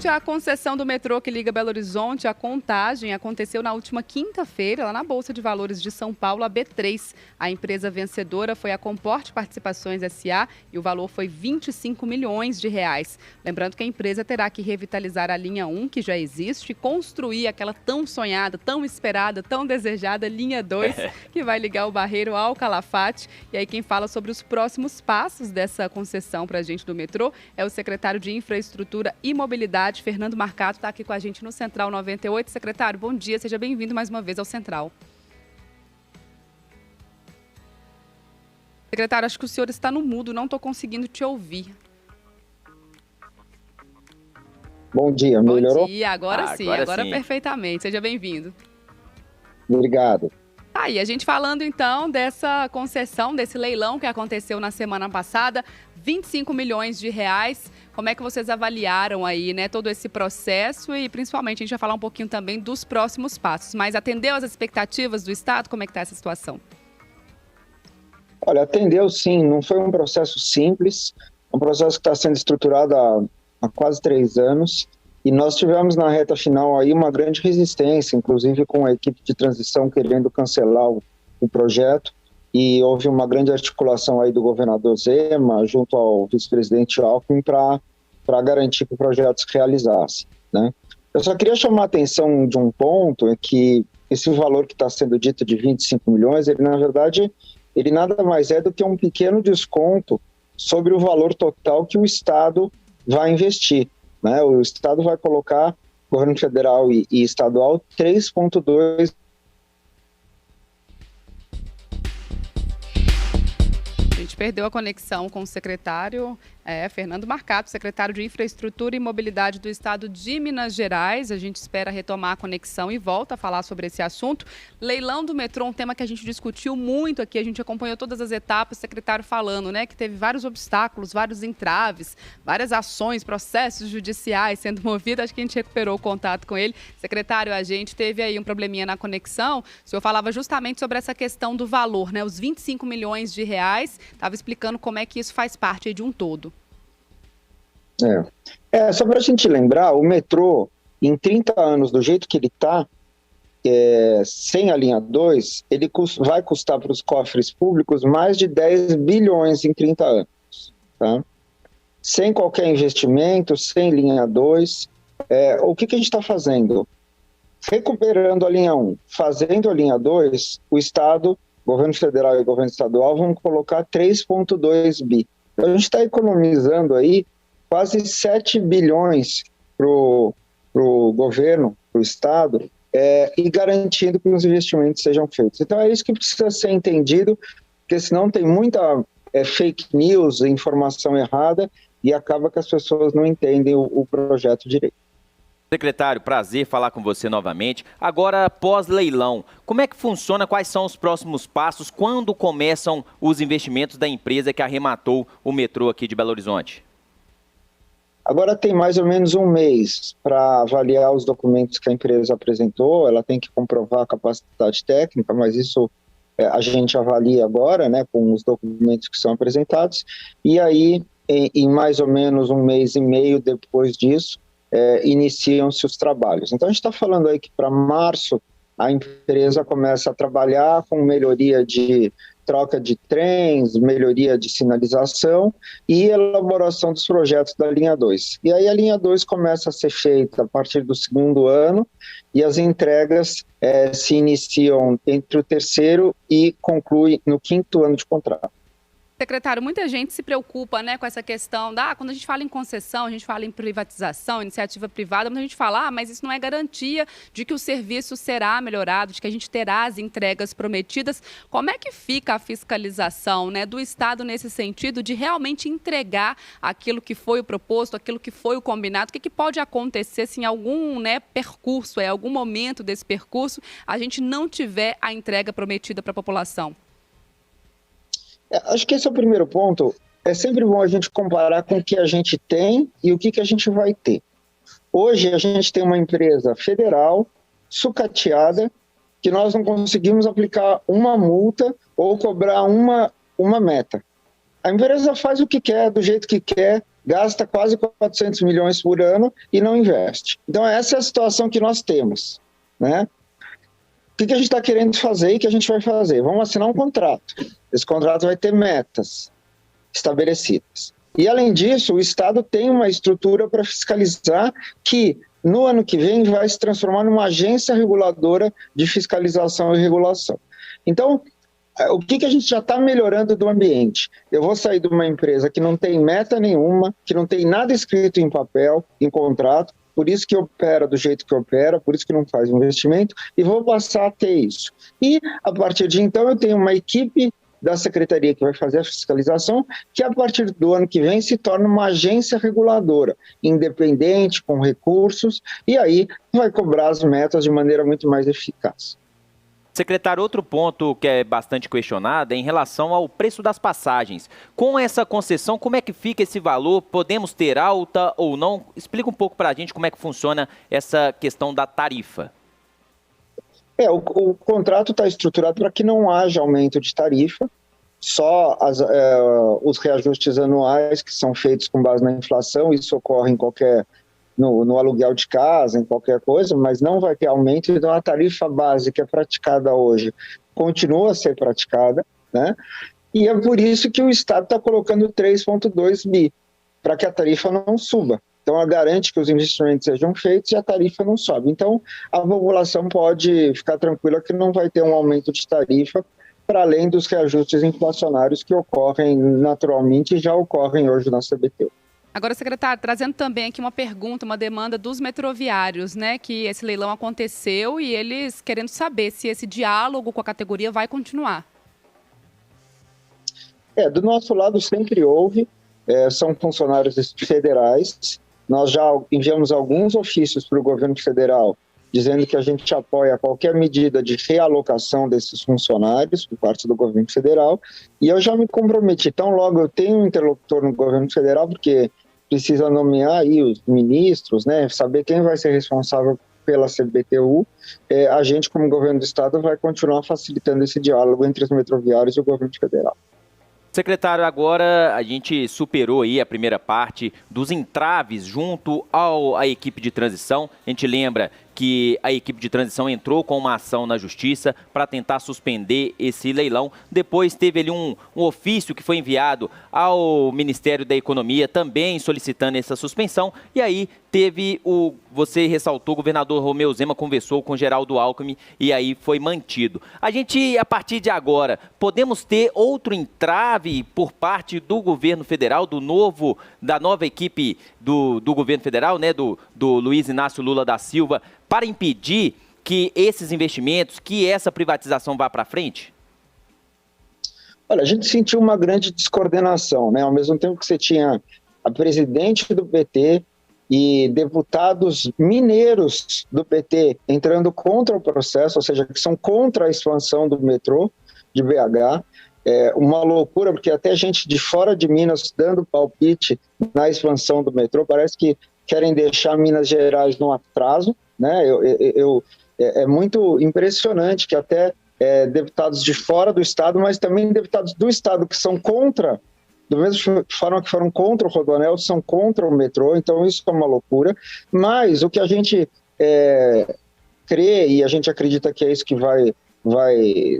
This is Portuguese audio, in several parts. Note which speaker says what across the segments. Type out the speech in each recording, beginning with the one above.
Speaker 1: Gente, a concessão do metrô que liga Belo Horizonte à Contagem aconteceu na última quinta-feira, lá na Bolsa de Valores de São Paulo, a B3. A empresa vencedora foi a Comporte Participações S.A. e o valor foi 25 milhões de reais. Lembrando que a empresa terá que revitalizar a linha 1, que já existe, e construir aquela tão sonhada, tão esperada, tão desejada linha 2, que vai ligar o Barreiro ao Calafate. E aí quem fala sobre os próximos passos dessa concessão para a gente do metrô é o secretário de Infraestrutura e Mobilidade, Fernando Marcato, está aqui com a gente no Central 98. Secretário, bom dia, seja bem-vindo mais uma vez ao Central. Secretário, acho que o senhor está no mudo, não estou conseguindo te ouvir.
Speaker 2: Bom dia, melhorou?
Speaker 1: Bom dia, agora sim, agora perfeitamente, seja bem-vindo.
Speaker 2: Obrigado.
Speaker 1: Aí, a gente falando então dessa concessão, desse leilão que aconteceu na semana passada, 25 milhões de reais. Como é que vocês avaliaram aí, né, todo esse processo e principalmente a gente vai falar um pouquinho também dos próximos passos. Mas atendeu às expectativas do Estado? Como é que está essa situação?
Speaker 2: Olha, atendeu sim, não foi um processo simples, um processo que está sendo estruturado há quase 3 anos. E nós tivemos na reta final aí uma grande resistência, inclusive com a equipe de transição querendo cancelar o projeto. E houve uma grande articulação aí do governador Zema junto ao vice-presidente Alckmin para garantir que o projeto se realizasse, né? Eu só queria chamar a atenção de um ponto, é que esse valor que está sendo dito de 25 milhões, ele na verdade, ele nada mais é do que um pequeno desconto sobre o valor total que o Estado vai investir, né? O Estado vai colocar, governo federal e estadual, 3,2.
Speaker 1: A gente perdeu a conexão com o secretário Fernando Marcato, secretário de Infraestrutura e Mobilidade do Estado de Minas Gerais. A gente espera retomar a conexão e volta a falar sobre esse assunto. Leilão do metrô, um tema que a gente discutiu muito aqui, a gente acompanhou todas as etapas, o secretário falando, né, que teve vários obstáculos, vários entraves, várias ações, processos judiciais sendo movidos. Acho que a gente recuperou o contato com ele. Secretário, a gente teve aí um probleminha na conexão. O senhor falava justamente sobre essa questão do valor, né, os 25 milhões de reais, estava explicando como é que isso faz parte aí de um todo.
Speaker 2: Só para a gente lembrar, o metrô, em 30 anos, do jeito que ele está, sem a linha 2, ele vai custar para os cofres públicos mais de 10 bilhões em 30 anos. Tá? Sem qualquer investimento, sem linha 2, o que a gente está fazendo? Recuperando a linha 1, fazendo a linha 2, o Estado, governo federal e governo estadual vão colocar 3,2 bi. Então, a gente está economizando aí quase 7 bilhões para o governo, para o Estado, e garantindo que os investimentos sejam feitos. Então é isso que precisa ser entendido, porque senão tem muita fake news, informação errada, e acaba que as pessoas não entendem o projeto direito.
Speaker 3: Secretário, prazer falar com você novamente. Agora, pós-leilão, como é que funciona? Quais são os próximos passos? Quando começam os investimentos da empresa que arrematou o metrô aqui de Belo Horizonte?
Speaker 2: Agora tem mais ou menos um mês para avaliar os documentos que a empresa apresentou. Ela tem que comprovar a capacidade técnica, mas isso a gente avalia agora, né, com os documentos que são apresentados. E aí, em mais ou menos um mês e meio depois disso, iniciam-se os trabalhos. Então a gente está falando aí que para março a empresa começa a trabalhar com melhoria de troca de trens, melhoria de sinalização e elaboração dos projetos da linha 2. E aí a linha 2 começa a ser feita a partir do 2º ano e as entregas se iniciam entre o 3º e concluem no 5º ano de contrato.
Speaker 1: Secretário, muita gente se preocupa, né, com essa questão quando a gente fala em concessão, a gente fala em privatização, iniciativa privada, muita gente fala, mas isso não é garantia de que o serviço será melhorado, de que a gente terá as entregas prometidas. Como é que fica a fiscalização, né, do Estado nesse sentido de realmente entregar aquilo que foi o proposto, aquilo que foi o combinado? O que pode acontecer se em algum, né, percurso, algum momento desse percurso, a gente não tiver a entrega prometida para a população?
Speaker 2: Acho que esse é o primeiro ponto. É sempre bom a gente comparar com o que a gente tem e o que a gente vai ter. Hoje a gente tem uma empresa federal sucateada que nós não conseguimos aplicar uma multa ou cobrar uma meta. A empresa faz o que quer, do jeito que quer, gasta quase 400 milhões por ano e não investe. Então, essa é a situação que nós temos, né? O que a gente está querendo fazer e que a gente vai fazer? Vamos assinar um contrato. Esse contrato vai ter metas estabelecidas. E, além disso, o Estado tem uma estrutura para fiscalizar que, no ano que vem, vai se transformar numa agência reguladora de fiscalização e regulação. Então, o que a gente já está melhorando do ambiente? Eu vou sair de uma empresa que não tem meta nenhuma, que não tem nada escrito em papel, em contrato, por isso que opera do jeito que opera, por isso que não faz investimento, e vou passar a ter isso. E, a partir de então, eu tenho uma equipe da Secretaria que vai fazer a fiscalização, que a partir do ano que vem se torna uma agência reguladora, independente, com recursos, e aí vai cobrar as metas de maneira muito mais eficaz.
Speaker 3: Secretário, outro ponto que é bastante questionado é em relação ao preço das passagens. Com essa concessão, como é que fica esse valor? Podemos ter alta ou não? Explica um pouco para a gente como é que funciona essa questão da tarifa.
Speaker 2: O contrato está estruturado para que não haja aumento de tarifa, só os reajustes anuais que são feitos com base na inflação, isso ocorre no aluguel de casa, em qualquer coisa, mas não vai ter aumento, então a tarifa base que é praticada hoje continua a ser praticada, né? E é por isso que o Estado está colocando 3,2 bi, para que a tarifa não suba. Então, ela garante que os investimentos sejam feitos e a tarifa não sobe. Então, a população pode ficar tranquila que não vai ter um aumento de tarifa, para além dos reajustes inflacionários que ocorrem naturalmente e já ocorrem hoje na CBTU.
Speaker 1: Agora, secretário, trazendo também aqui uma pergunta, uma demanda dos metroviários, né, que esse leilão aconteceu e eles querendo saber se esse diálogo com a categoria vai continuar.
Speaker 2: Do nosso lado sempre houve, são funcionários federais, nós já enviamos alguns ofícios para o governo federal dizendo que a gente apoia qualquer medida de realocação desses funcionários por parte do governo federal, e eu já me comprometi, tão logo eu tenho um interlocutor no governo federal, porque precisa nomear aí os ministros, né, saber quem vai ser responsável pela CBTU, a gente como governo do estado vai continuar facilitando esse diálogo entre os metroviários e o governo federal.
Speaker 3: Secretário, agora a gente superou aí a primeira parte dos entraves junto à equipe de transição. A gente lembra que a equipe de transição entrou com uma ação na justiça para tentar suspender esse leilão. Depois teve ali um ofício que foi enviado ao Ministério da Economia também solicitando essa suspensão. E aí teve você ressaltou, o governador Romeu Zema conversou com Geraldo Alckmin e aí foi mantido. A gente, a partir de agora, podemos ter outro entrave por parte do governo federal, da nova equipe do governo federal, né, do Luiz Inácio Lula da Silva, para impedir que esses investimentos, que essa privatização vá para frente?
Speaker 2: Olha, a gente sentiu uma grande descoordenação, né? Ao mesmo tempo que você tinha a presidente do PT e deputados mineiros do PT entrando contra o processo, ou seja, que são contra a expansão do metrô de BH, uma loucura, porque até gente de fora de Minas dando palpite na expansão do metrô, parece que querem deixar Minas Gerais no atraso, né? É muito impressionante que até deputados de fora do estado, mas também deputados do estado que são contra, da mesma forma que foram contra o Rodoanel, são contra o metrô, então isso é uma loucura. Mas o que a gente crê, e a gente acredita que é isso que vai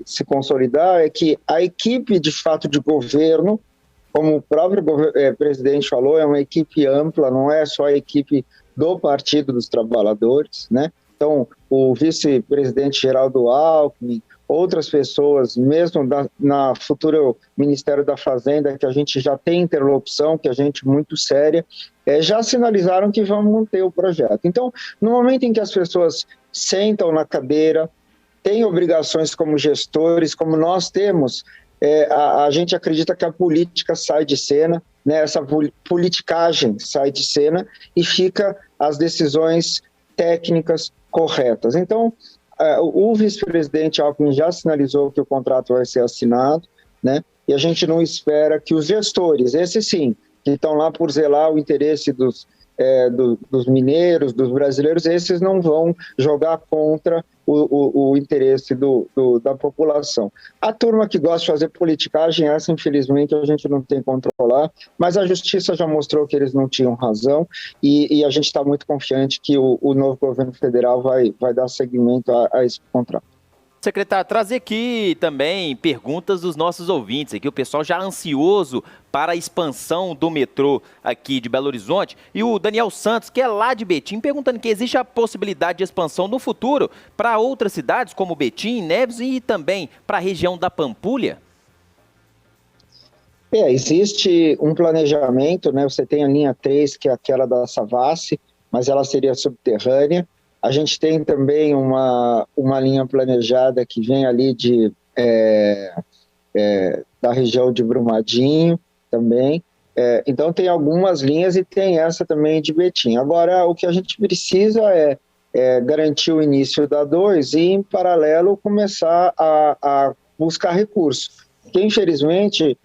Speaker 2: se consolidar, é que a equipe de fato de governo, como o próprio presidente falou, é uma equipe ampla, não é só a equipe do Partido dos Trabalhadores, né? Então, o vice-presidente Geraldo Alckmin, outras pessoas, mesmo na futura Ministério da Fazenda, que a gente já tem interlocução, que a gente muito séria, já sinalizaram que vão manter o projeto. Então, no momento em que as pessoas sentam na cadeira, têm obrigações como gestores, como nós temos, a gente acredita que a política sai de cena, né? Essa politicagem sai de cena e fica as decisões técnicas corretas. Então, o vice-presidente Alckmin já sinalizou que o contrato vai ser assinado, né? E a gente não espera que os gestores, esses sim, que estão lá por zelar o interesse dos dos mineiros, dos brasileiros, esses não vão jogar contra o interesse da população. A turma que gosta de fazer politicagem, essa infelizmente a gente não tem como controlar, mas a justiça já mostrou que eles não tinham razão e a gente está muito confiante que o novo governo federal vai dar seguimento a esse contrato.
Speaker 3: Secretário, trazer aqui também perguntas dos nossos ouvintes, aqui o pessoal já ansioso para a expansão do metrô aqui de Belo Horizonte. E o Daniel Santos, que é lá de Betim, perguntando que existe a possibilidade de expansão no futuro para outras cidades como Betim, Neves e também para a região da Pampulha?
Speaker 2: Existe um planejamento, né? Você tem a linha 3, que é aquela da Savassi, mas ela seria subterrânea. A gente tem também uma linha planejada que vem ali da região de Brumadinho também. Então tem algumas linhas e tem essa também de Betim. Agora, o que a gente precisa é garantir o início da 2 e, em paralelo, começar a buscar recursos. Porque, infelizmente,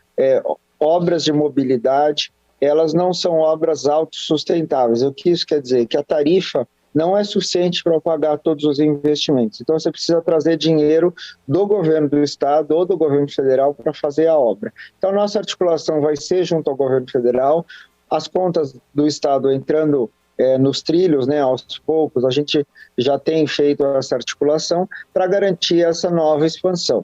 Speaker 2: obras de mobilidade, elas não são obras autossustentáveis. O que isso quer dizer? Que a tarifa não é suficiente para pagar todos os investimentos. Então, você precisa trazer dinheiro do governo do estado ou do governo federal para fazer a obra. Então, nossa articulação vai ser junto ao governo federal, as contas do estado entrando nos trilhos, né, aos poucos, a gente já tem feito essa articulação para garantir essa nova expansão.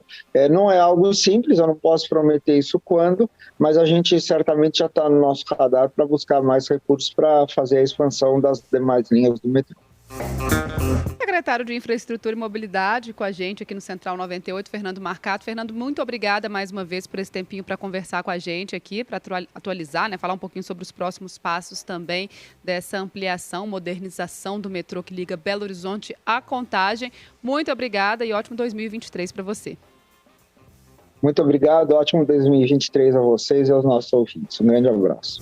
Speaker 2: Não é algo simples, eu não posso prometer isso quando, mas a gente certamente já está no nosso radar para buscar mais recursos para fazer a expansão das demais linhas do metrô.
Speaker 1: Secretário de Infraestrutura e Mobilidade com a gente aqui no Central 98, Fernando Marcato. Fernando, muito obrigada mais uma vez por esse tempinho para conversar com a gente aqui, para atualizar, né, falar um pouquinho sobre os próximos passos também dessa ampliação, modernização do metrô que liga Belo Horizonte à Contagem. Muito obrigada e ótimo 2023 para você.
Speaker 2: Muito obrigado, ótimo 2023 a vocês e aos nossos ouvintes. Um grande abraço.